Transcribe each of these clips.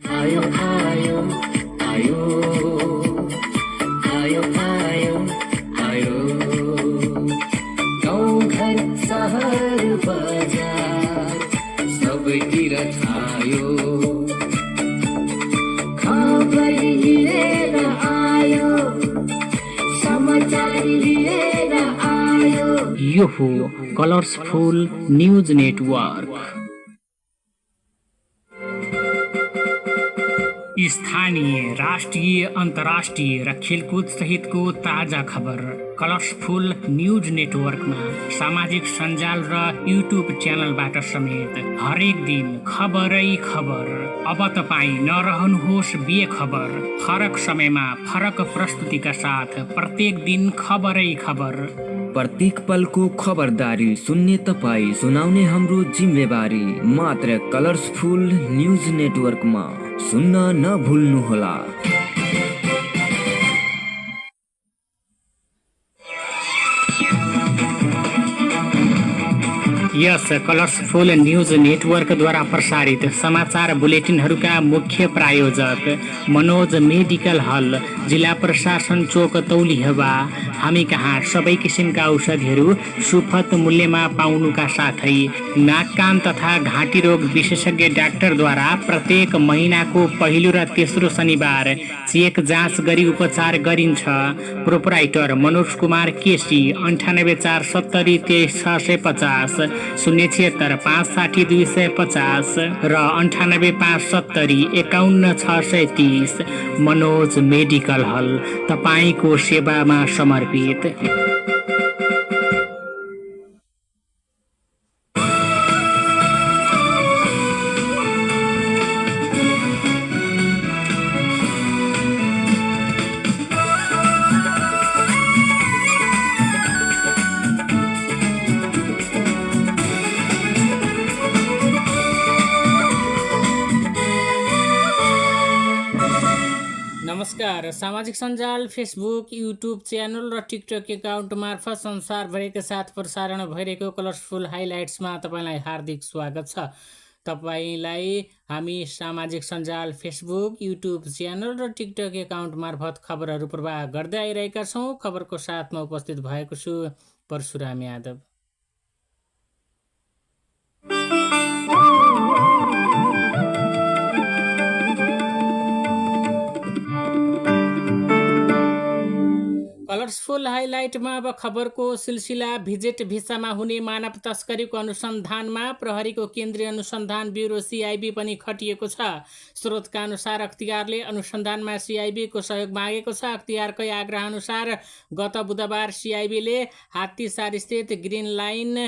आयो आयो आयो आयो आयो आयो गाउँ घर सहर बजार सबैतिर छायो खबर लिएर आयो समाचार लिएर आयो। यो हो कलर्सफुल न्यूज नेटवर्क। स्थानीय, राष्ट्रिय, अन्तर्राष्ट्रिय र खेलकुद सहितको ताजा खबर कलर्सफुल न्यूज नेटवर्कमा सामाजिक सञ्जाल र युट्युब च्यानलबाट समेत हरेक दिन खबरै खबर। अब तपाईँ नरहनुहोस् बेखबर। फरक समयमा फरक प्रस्तुतिका साथ प्रत्येक दिन खबरै खबर। प्रत्येक पलको खबरदारी सुन्ने तपाईँ, सुनाउने हाम्रो जिम्मेवारी मात्र कलर्सफुल न्यूज नेटवर्कमा। सुन्न नभुल्नुहोला। यस कलर्सफुल न्यूज नेटवर्कद्वारा प्रसारित समाचार बुलेटिनहरूका मुख्य प्रायोजक मनोज मेडिकल हल, जिल्ला प्रशासन चोक तौलिहवा। हामी कहाँ सबै किसिमका औषधिहरू सुपथ मूल्यमा पाउनुका साथै नाक कान तथा घाँटी रोग विशेषज्ञ डाक्टरद्वारा प्रत्येक महिनाको पहिलो र तेस्रो शनिबार चेक जाँच गरी उपचार गरिन्छ। प्रोपराइटर मनोज कुमार केसी 9847 23650 076 560 250 र 98 570 51 630। मनोज मेडिकल हल तपाईँको सेवामा समर्पित। नमस्कार। सामाजिक सञ्जाल फेसबुक, युट्युब च्यानल र टिकटक एकाउन्ट मार्फत संसारभरिका साथ प्रसारण भइरहेको कलर्सफुल हाइलाइट्समा तपाईँलाई हार्दिक स्वागत छ। तपाईँलाई हामी सामाजिक सञ्जाल फेसबुक, युट्युब च्यानल र टिकटक एकाउन्ट मार्फत खबरहरू प्रवाह गर्दै आइरहेका छौँ। खबरको साथमा उपस्थित भएको छु परशुराम यादव। कलर्सफुल हाइलाइटमा अब खबरको सिलसिला। भिजिट भिसामा हुने मानव तस्करीको अनुसन्धानमा प्रहरीको केन्द्रीय अनुसन्धान ब्युरो CIB पनि खटिएको छ। स्रोतका अनुसार अख्तियारले अनुसन्धानमा CIB को सहयोग मागेको छ। अख्तियारकै आग्रह अनुसार गत बुधबार CIB ले हात्तीसार स्थित ग्रिन लाइन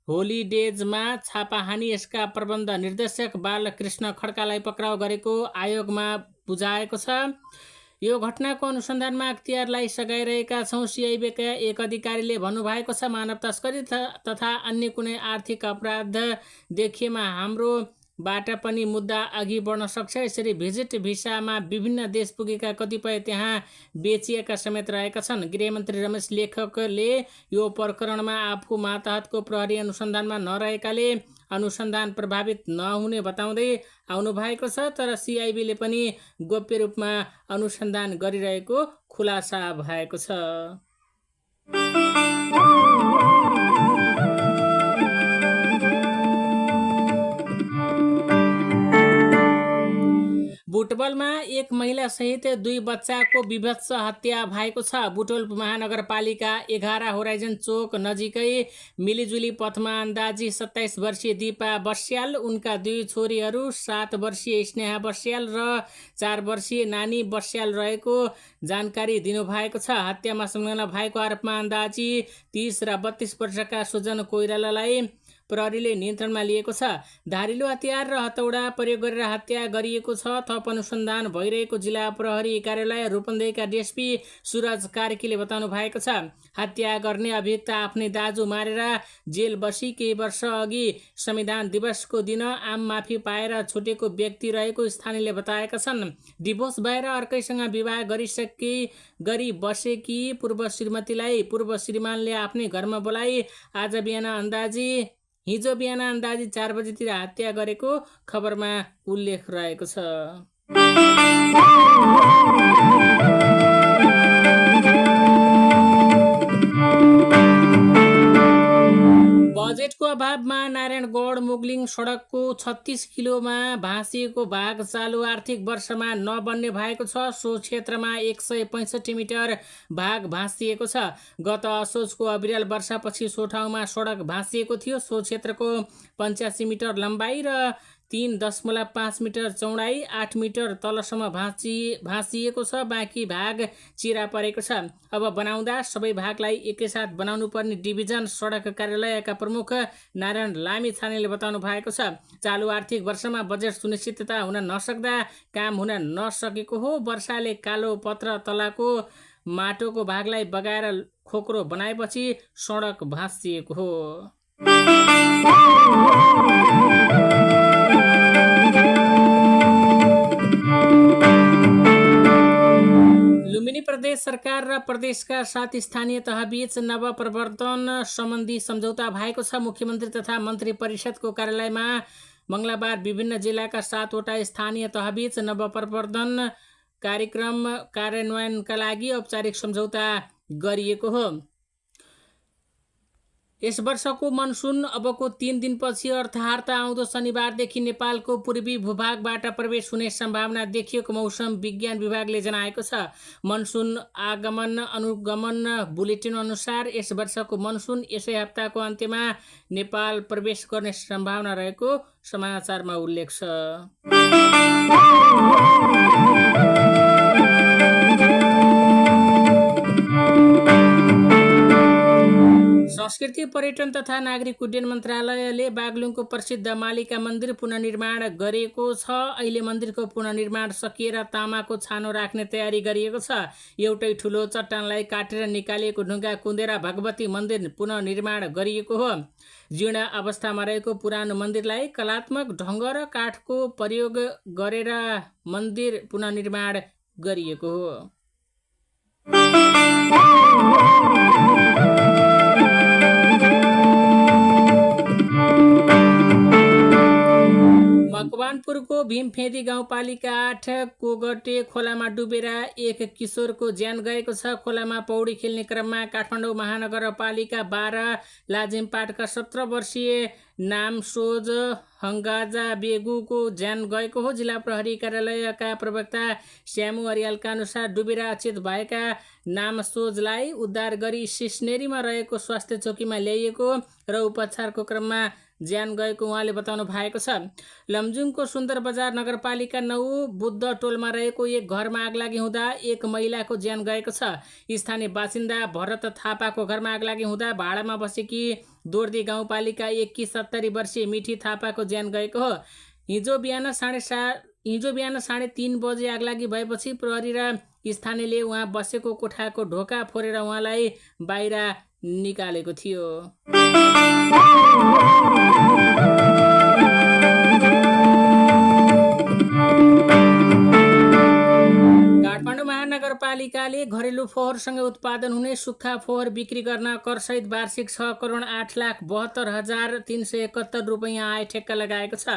होलिडेजमा छापा हानी यसका प्रबन्ध निर्देशक बालकृष्ण खड्कालाई पक्राउ गरेको आयोगमा बुझाएको छ। यो घटनाको अनुसन्धानमा अख्तियारलाई सघाइरहेका छौँ। CIB का एक अधिकारीले भन्नुभएको छ, मानव तस्करी तथा अन्य कुनै आर्थिक अपराध देखिएमा हाम्रोबाट पनि मुद्दा अघि बढ्न सक्छ। यसरी भिजिट भिसामा विभिन्न देश पुगेका कतिपय त्यहाँ बेचिएका समेत रहेका छन्। गृहमन्त्री रमेश लेखकले यो प्रकरणमा आफू मातहतको प्रहरी अनुसन्धानमा नरहेकाले अनुसन्धान प्रभावित नहुने बताउँदै आउनुभएको छ। तर CIB ले पनि गोप्य रूपमा अनुसन्धान गरिरहेको खुलासा भएको छ। बुटवलमा एक महिला सहित 2 बच्चाको विभत्स हत्या भएको छ। बुटवल महानगरपालिका 11 होराइजन चोक नजिकै मिलिजुली पथमा अन्दाजी 27 वर्षीय दिपा बस्याल, उनका 2 छोरीहरू 7 वर्षीय स्नेहा बस्याल र 4 वर्षीय नानी बस्याल रहेको जानकारी दिनुभएको छ। हत्यामा संलग्न भएको आरोपमा अन्दाजी 30 र 32 वर्षका सुजन कोइरालालाई प्रहरीले नियन्त्रणमा लिएको छ। धारिलो हतियार र हतौडा प्रयोग गरेर हत्या गरिएको छ। थप अनुसन्धान भइरहेको जिल्ला प्रहरी कार्यालय रूपन्देहीका DSP सुरज कार्कीले बताउनु भएको छ। हत्या गर्ने अभियुक्त आफ्नै दाजु मारेर जेल बसी केही वर्ष अघि संविधान दिवसको दिन आम माफी पाएर छुटेको व्यक्ति रहेको स्थानीयले बताएका छन्। डिभोर्स भएर अर्कैसँग विवाह गरी बसेकी पूर्व श्रीमतीलाई पूर्व श्रीमानले आफ्नै घरमा बोलाई हिजो बिहान अन्दाजी 4 बजेतिर हत्या गरेको खबरमा उल्लेख रहेको छ। बजेटको अभावमा नारायणगढ मुगलिङ सडकको 36 किलोमा भाँसिएको भाग चालु आर्थिक वर्षमा नबन्ने भएको छ। सो क्षेत्रमा 165 मिटर भाग भाँसिएको छ। गत असोजको अविरल वर्षापछि सो ठाउँमा सडक भाँसिएको थियो। सो क्षेत्रको 85 मिटर लम्बाइ र 3.5 मिटर चौडाइ, 8 मिटर तलसम्म भाँसिएको छ। बाँकी भाग चिरा परेको छ। अब बनाउँदा सबै भागलाई एकैसाथ बनाउनु पर्ने डिभिजन सडक कार्यालयका प्रमुख नारायण लामिछानेले बताउनु भएको छ। चालु आर्थिक वर्षमा बजेट सुनिश्चितता हुन नसक्दा काम हुन नसकेको हो। वर्षाले कालो पत्र तलाको माटोको भागलाई बगाएर खोक्रो बनाएपछि सडक भाँसिएको हो। लुम्बिनी प्रदेश सरकार र प्रदेशका 7 स्थानीय तहबीच नवप्रवर्तन सम्बन्धी सम्झौता भएको छ। मुख्यमन्त्री तथा मन्त्री परिषदको कार्यालयमा मङ्गलबार विभिन्न जिल्लाका 7 वटा स्थानीय तहबीच नवप्रवर्तन कार्यक्रम कार्यान्वयनका लागि औपचारिक सम्झौता गरिएको हो। यस वर्षको मनसुन अबको 3 दिनपछि अर्थात् आउँदो शनिबारदेखि नेपालको पूर्वी भूभागबाट प्रवेश हुने सम्भावना देखिएको मौसम विज्ञान विभागले जनाएको छ। मनसुन आगमन अनुगमन बुलेटिन अनुसार यस वर्षको मनसुन यसै हप्ताको अन्त्यमा नेपाल प्रवेश गर्ने सम्भावना रहेको समाचारमा उल्लेख छ। संस्कृति पर्यटन तथा नागरिक उड्डयन मन्त्रालयले बागलुङको प्रसिद्ध मालिका मन्दिर पुनर्निर्माण गरेको छ। अहिले मन्दिरको पुनर्निर्माण सकिएर तामाको छानो राख्ने तयारी गरिएको छ। एउटै ठुलो चट्टानलाई काटेर निकालिएको ढुङ्गा कुँदेर भगवती मन्दिर पुनर्निर्माण गरिएको हो। जीर्ण अवस्थामा रहेको पुरानो मन्दिरलाई कलात्मक ढङ्ग र काठको प्रयोग गरेर मन्दिर पुनर्निर्माण गरिएको हो। मकवानपुरको भीमफेदी गाउँपालिका 8 कोगटे खोलामा डुबेर एक किशोरको ज्यान गएको छ। खोलामा पौडी खेल्ने क्रममा काठमाडौँ महानगरपालिका 12 लाजिमपाटका 17 वर्षीय नामसोज हङ्गाजा बेगुको ज्यान गएको हो। जिल्ला प्रहरी कार्यालयका प्रवक्ता श्यामु अर्यालका अनुसार डुबेर अचेत भएका नामसोजलाई उद्धार गरी सिस्नेरीमा रहेको स्वास्थ्य चौकीमा ल्याइएको र उपचारको क्रममा ज्यान गएको उहाँले बताउनु भएको छ। लमजुङको सुन्दर बजार नगरपालिका 9 बुद्ध टोलमा रहेको एक घरमा आगलागी हुँदा एक महिलाको ज्यान गएको छ। स्थानीय बासिन्दा भरत थापाको घरमा आगलागी हुँदा भाडामा बसेकी दोर्दी गाउँपालिका 1 की 70 वर्षीय मिठी थापाको ज्यान गएको हो। हिजो बिहान 3:30 बजे आगलागी भएपछि प्रहरी र स्थानीयले उहाँ बसेको कोठाको ढोका फोरेर उहाँलाई बाहिर निकालेको थियो। काठमाडौँ महानगरपालिकाले घरेलु फोहोरसँग उत्पादन हुने सुक्खा फोहोर बिक्री गर्न करसहित वार्षिक 6,08,72,371 रुपैयाँ आय ठेक्का लगाएको छ।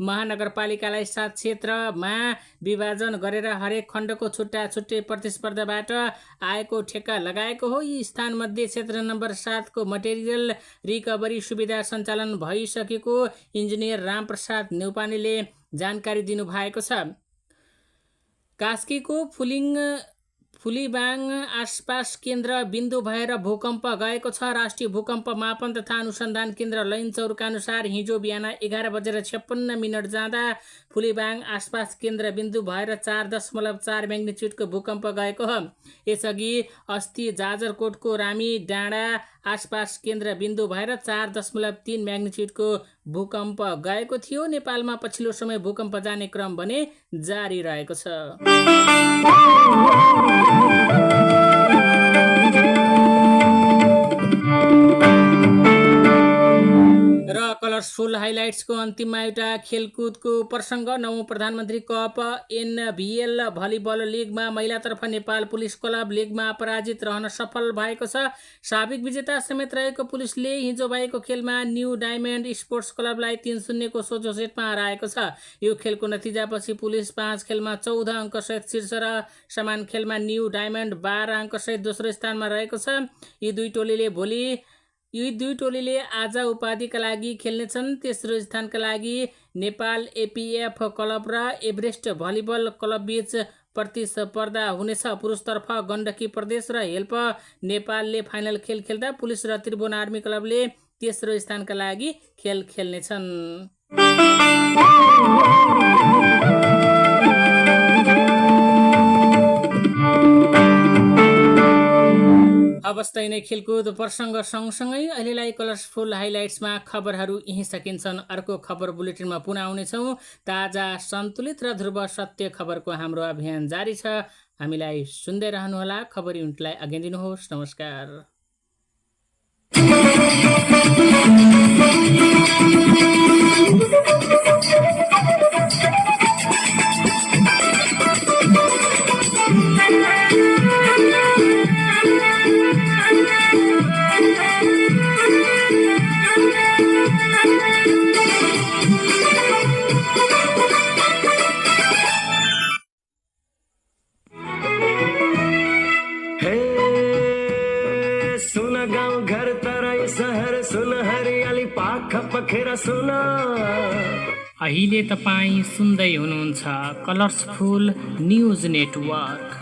महानगरपालिकालाई 7 क्षेत्रमा विभाजन गरेर हरेक खण्डको छुट्टा छुट्टै प्रतिस्पर्धाबाट आएको ठेक्का लगाएको हो। यी स्थानमध्ये क्षेत्र नम्बर 7 को मटेरियल रिकभरी सुविधा सञ्चालन भइसकेको इन्जिनियर रामप्रसाद न्यौपानेले जानकारी दिनुभएको छ। कास्कीको फुलीबाङ आसपास केन्द्र बिन्दु भएर भूकम्प गएको छ। राष्ट्रिय भूकम्प मापन तथा अनुसन्धान केन्द्र लैनचौरका अनुसार हिजो बिहान 11:56 जाँदा फुलीबाङ आसपास केन्द्र बिन्दु भएर 4.4 म्याग्निच्युडको भूकम्प गएको हो। यसअघि अस्ति जाजरकोटको रामी डाँडा आसपास केन्द्र बिन्दु भएर 4.3 म्याग्निच्युडको भूकम्प गएको थियो। नेपालमा पछिल्लो समय भूकम्प जाने क्रम भने जारी रहेको छ। र कलर कलर्सफुल हाइलाइट्सको अन्तिममा एउटा खेलकुदको प्रसङ्ग। 9औं प्रधानमन्त्री कप एनबिएल भलिबल लिगमा महिलातर्फ नेपाल पुलिस क्लब लिगमा पराजित रहन सफल भएको छ। साबिक विजेता समेत रहेको पुलिसले हिजो भएको खेलमा न्यू डायमन्ड स्पोर्ट्स क्लबलाई 3-0 को सोझो सेटमा हराएको छ। यो खेलको नतिजापछि पुलिस 5 खेलमा 14 अङ्कसहित शीर्ष र समान खेलमा न्यू डायमन्ड 12 अङ्कसहित दोस्रो स्थानमा रहेको छ। यी दुई टोलीले आज उपाधिका लागि खेल्नेछन्। तेस्रो स्थानका लागि नेपाल एपिएफ क्लब र एभरेस्ट भलिबल क्लब बीच प्रतिस्पर्धा हुनेछ। पुरुषतर्फ गण्डकी प्रदेश र हेल्प नेपालले फाइनल खेल खेल्दा पुलिस र त्रिभुवन आर्मी क्लबले तेस्रो स्थानका लागि खेल खेल्नेछन्। अवस्था नै खेलकुद प्रसङ्ग सँगसँगै अहिलेलाई कलर्सफुल हाइलाइट्समा खबरहरू यहीँ सकिन्छन्। अर्को खबर बुलेटिनमा पुनः आउनेछौँ। ताजा, सन्तुलित र ध्रुव सत्य खबरको हाम्रो अभियान जारी छ। हामीलाई सुन्दै रहनुहोला। खबर युनिटलाई अघि दिनुहोस्। नमस्कार। अहिले तपाईँ सुन्दै हुनुहुन्छ कलर्सफुल न्युज नेटवर्क।